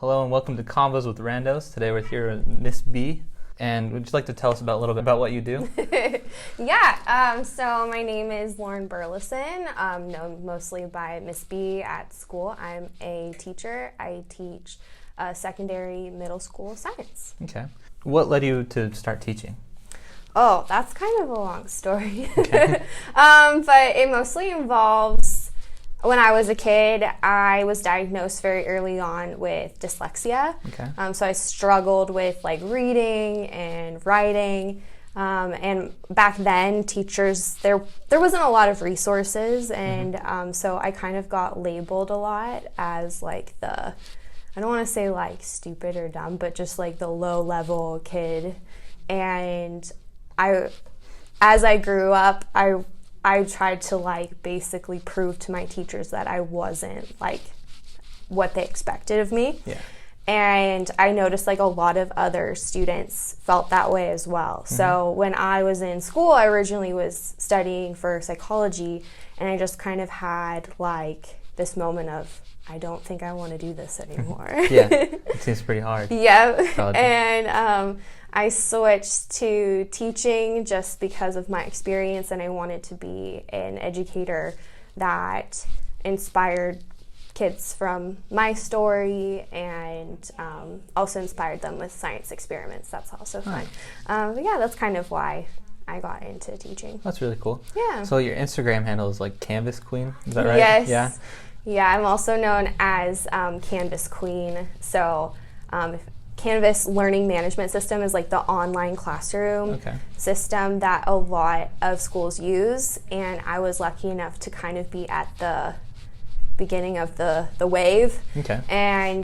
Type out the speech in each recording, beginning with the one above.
Hello and welcome to Convos with Randos. Today we're here with Miss B. And would you like to tell us a little bit about what you do? So my name is Lauren Burlison, known mostly by Miss B at school. I'm a teacher. I teach secondary middle school science. Okay. What led you to start teaching? Oh, that's kind of a long story. Okay. But it mostly involves when I was a kid, I was diagnosed very early on with dyslexia. Okay. So I struggled with reading and writing. And back then, teachers, there wasn't a lot of resources. And so I kind of got labeled a lot as I don't want to say stupid or dumb, but just the low level kid. And as I grew up, I tried to basically prove to my teachers that I wasn't what they expected of me. Yeah. And I noticed a lot of other students felt that way as well. Mm-hmm. So when I was in school, I originally was studying for psychology, and I just kind of had this moment of, I don't think I want to do this anymore. Yeah, it seems pretty hard. Yeah, and I switched to teaching just because of my experience, and I wanted to be an educator that inspired kids from my story and also inspired them with science experiments. That's also fun. But yeah, that's kind of why I got into teaching. That's really cool. Yeah. So your Instagram handle is Canvas Queen, is that right? Yes. Yeah. Yeah, I'm also known as Canvas Queen. So Canvas Learning Management System is the online classroom system that a lot of schools use. And I was lucky enough to kind of be at the beginning of the wave. Okay. And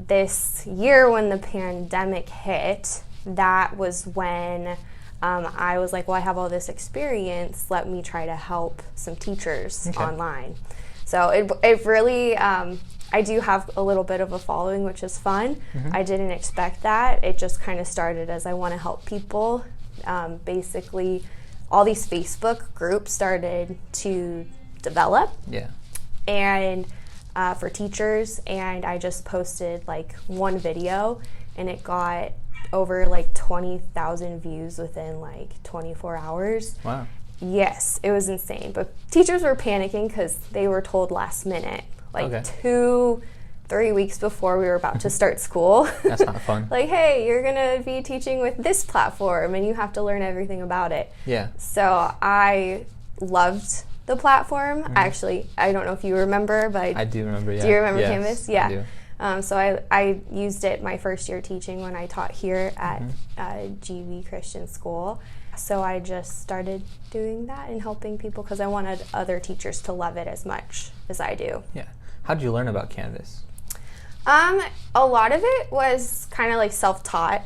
this year when the pandemic hit, that was when I was well, I have all this experience. Let me try to help some teachers online. So it really, I do have a little bit of a following, which is fun. Mm-hmm. I didn't expect that. It just kind of started as I want to help people. Basically, all these Facebook groups started to develop. Yeah. And for teachers, and I just posted one video, and it got over 20,000 views within 24 hours. Wow. Yes, it was insane. But teachers were panicking because they were told last minute, 2-3 weeks before we were about to start school. That's not fun. Hey, you're going to be teaching with this platform and you have to learn everything about it. Yeah. So I loved the platform. Mm-hmm. Actually, I don't know if you remember, but I do remember, yeah. Do you remember yes, Canvas? Yeah. I do. So I used it my first year teaching when I taught here at GV Christian School. So I just started doing that and helping people because I wanted other teachers to love it as much as I do. Yeah. How did you learn about Canvas? A lot of it was kind of self-taught.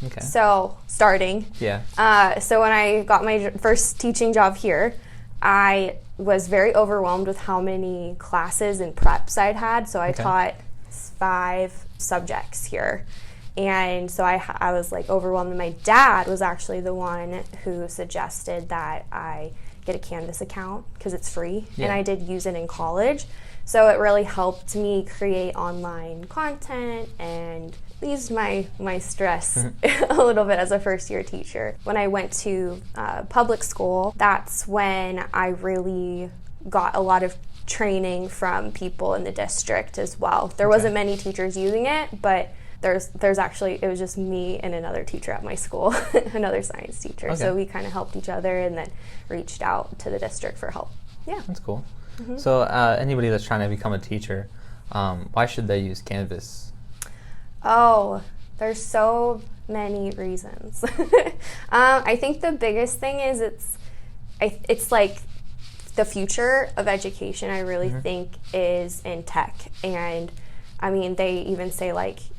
Okay. So starting. Yeah. So when I got my first teaching job here, I was very overwhelmed with how many classes and preps I'd had. So I taught 5 subjects here. And so I was overwhelmed. And my dad was actually the one who suggested that I get a Canvas account because it's free. Yeah. And I did use it in college. So it really helped me create online content and eased my stress a little bit as a first year teacher. When I went to public school, that's when I really got a lot of training from people in the district as well. There wasn't many teachers using it, but there's actually, it was just me and another teacher at my school, another science teacher. So we kind of helped each other and then reached out to the district for help. Yeah. That's cool. Mm-hmm. So anybody that's trying to become a teacher, why should they use Canvas? Oh, there's so many reasons. I think the biggest thing is it's the future of education, I really think, is in tech. And I mean, they even say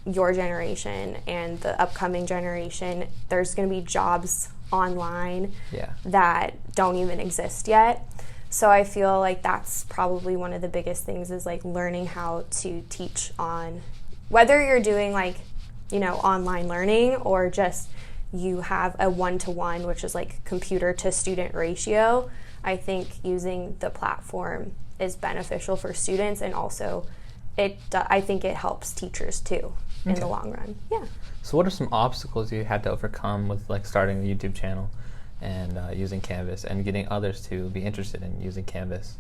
your generation and the upcoming generation, there's going to be jobs online that don't even exist yet. So I feel that's probably one of the biggest things is learning how to teach on, whether you're doing online learning or just you have a one-to-one, which is computer to student ratio. I think using the platform is beneficial for students and also I think it helps teachers too in the long run. Yeah. So what are some obstacles you had to overcome with like starting a YouTube channel and using Canvas and getting others to be interested in using Canvas?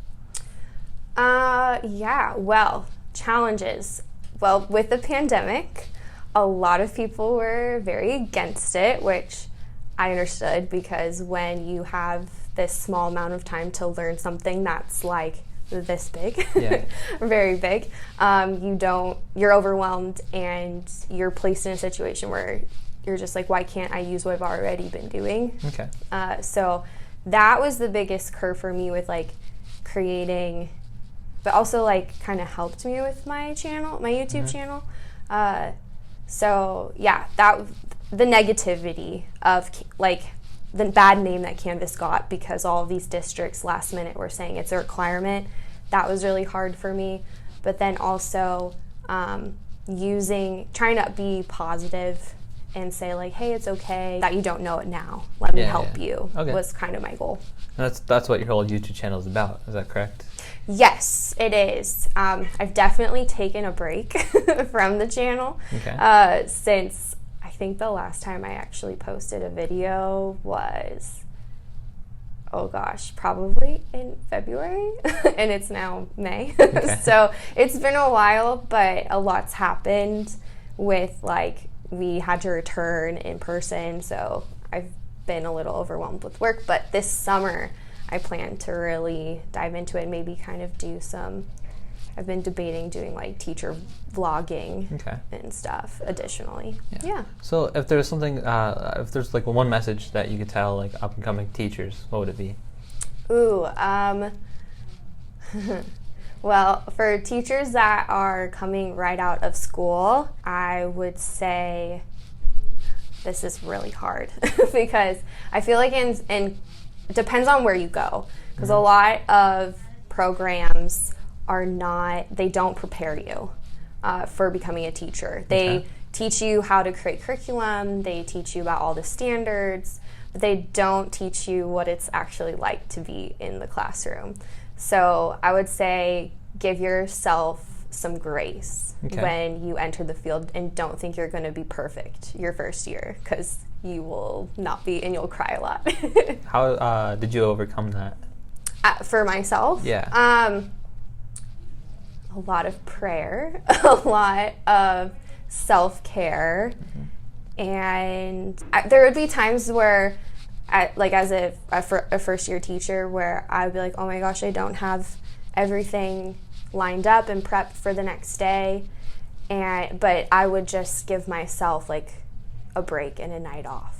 Challenges. Well, with the pandemic, a lot of people were very against it, which I understood, because when you have this small amount of time to learn something that's like this big, very big, you're overwhelmed and you're placed in a situation where you're just like, why can't I use what I've already been doing? Okay. So that was the biggest curve for me with like creating, but also like kind of helped me with my YouTube channel. So yeah, the negativity of like the bad name that Canvas got because all of these districts last minute were saying it's a requirement, that was really hard for me. But then also trying to be positive and say like, hey, it's okay that you don't know it now. Let me help you was kind of my goal. And that's what your whole YouTube channel is about. Is that correct? Yes, it is. I've definitely taken a break from the channel since I think the last time I actually posted a video was, probably in February, and it's now May. So it's been a while, but a lot's happened with like, we had to return in person, so I've been a little overwhelmed with work. But this summer, I plan to really dive into it, maybe kind of do I've been debating doing like teacher vlogging and stuff additionally. Yeah. So if there's something, if there's like one message that you could tell like up and coming teachers, what would it be? Well, for teachers that are coming right out of school, I would say this is really hard because I feel like it depends on where you go, because a lot of programs they don't prepare you for becoming a teacher. They teach you how to create curriculum, they teach you about all the standards, but they don't teach you what it's actually like to be in the classroom. So I would say give yourself some grace when you enter the field, and don't think you're going to be perfect your first year, because you will not be, and you'll cry a lot. How did you overcome that? For myself? Yeah. A lot of prayer, a lot of self-care, and there would be times where, as a first-year teacher, where I'd be like, oh my gosh, I don't have everything lined up and prepped for the next day, but I would just give myself like a break and a night off.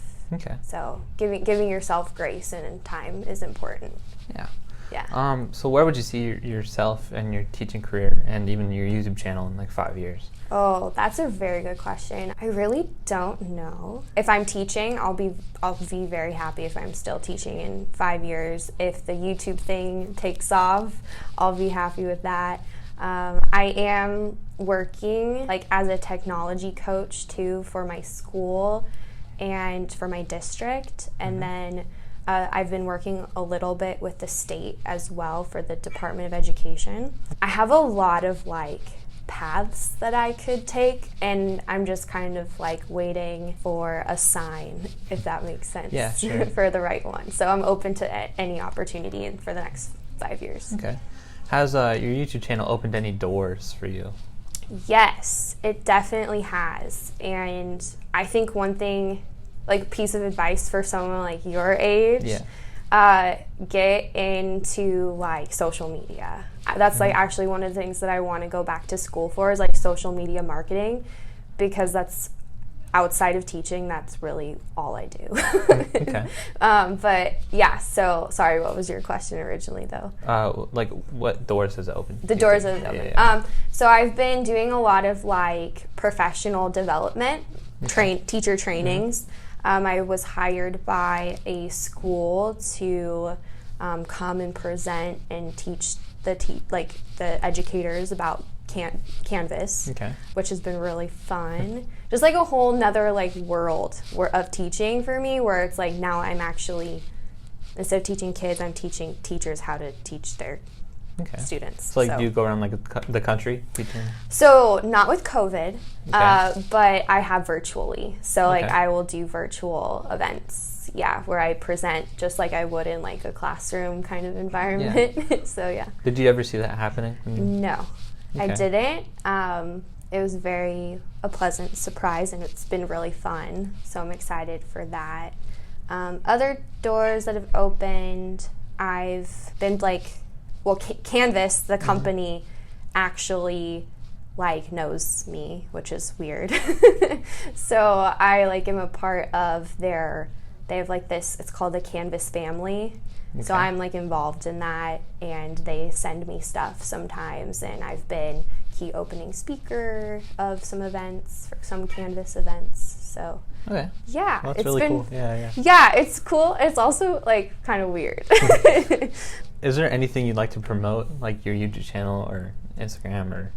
So giving yourself grace and time is important. Yeah. So where would you see yourself and your teaching career and even your YouTube channel in like 5 years? Oh, that's a very good question. I really don't know. If I'm teaching, I'll be very happy if I'm still teaching in 5 years. If the YouTube thing takes off, I'll be happy with that. I am working like as a technology coach too for my school and for my district, and then I've been working a little bit with the state as well for the Department of Education. I have a lot of like paths that I could take, and I'm just kind of like waiting for a sign, if that makes sense. Yeah, sure. For the right one. So I'm open to any opportunity for the next 5 years. Has your YouTube channel opened any doors for you? Yes, it definitely has. And I think one thing, like piece of advice for someone like your age, get into like social media. That's like actually one of the things that I want to go back to school for, is like social media marketing, because that's outside of teaching, that's really all I do. But yeah, so sorry, what was your question originally though? Like what doors has it opened? The doors has it opened. So I've been doing a lot of like professional development, teacher trainings. I was hired by a school to come and present and teach the educators about Canvas, which has been really fun. Just like a whole nother like world of teaching for me, where it's like now I'm actually, instead of teaching kids, I'm teaching teachers how to teach their students. So do you go around like the country teaching? So not with COVID, but I have virtually. So like I will do virtual events, where I present just like I would in like a classroom kind of environment. So Did you ever see that happening? No, I didn't. It was a pleasant surprise, and it's been really fun. So I'm excited for that. Other doors that have opened, I've been Canvas, the company, actually knows me, which is weird. So I am a part of they have it's called the Canvas family. So I'm involved in that, and they send me stuff sometimes, and I've been key opening speaker of some events, for some Canvas events. So well, that's it's really been cool. It's cool. It's also kind of weird. Is there anything you'd like to promote, like your YouTube channel or Instagram or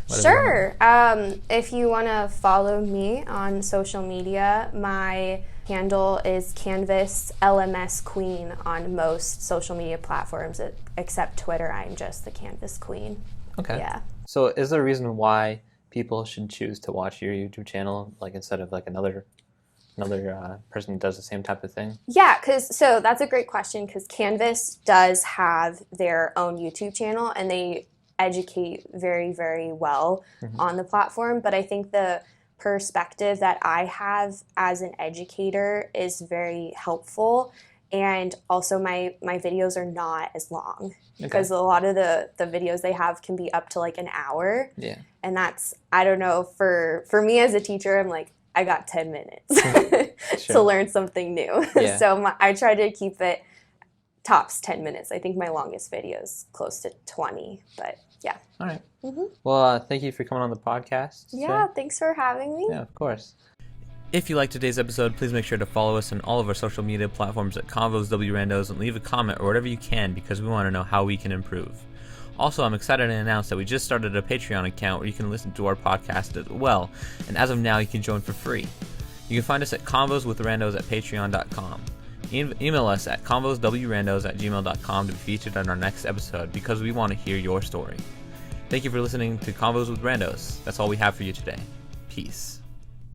whatever? Sure. If you want to follow me on social media, my handle is Canvas LMS Queen on most social media platforms, except Twitter. I'm just the Canvas Queen. Okay. Yeah. So is there a reason why people should choose to watch your YouTube channel, instead of another person who does the same type of thing? Yeah, so that's a great question, because Canvas does have their own YouTube channel, and they educate very, very well on the platform. But I think the perspective that I have as an educator is very helpful. And also my videos are not as long, because a lot of the videos they have can be up to an hour. Yeah. And that's, I don't know, for me as a teacher, I'm I got 10 minutes to learn something new. Yeah. So I try to keep it tops 10 minutes. I think my longest video is close to 20, but yeah. All right. Well, thank you for coming on the podcast today. Yeah, thanks for having me. Yeah, of course. If you liked today's episode, please make sure to follow us on all of our social media platforms at Convos W Randos, and leave a comment or whatever you can, because we want to know how we can improve. Also, I'm excited to announce that we just started a Patreon account where you can listen to our podcast as well, and as of now, you can join for free. You can find us at convoswithrandos@patreon.com. Email us at convoswrandos@gmail.com to be featured on our next episode, because we want to hear your story. Thank you for listening to Convos with Randos. That's all we have for you today. Peace.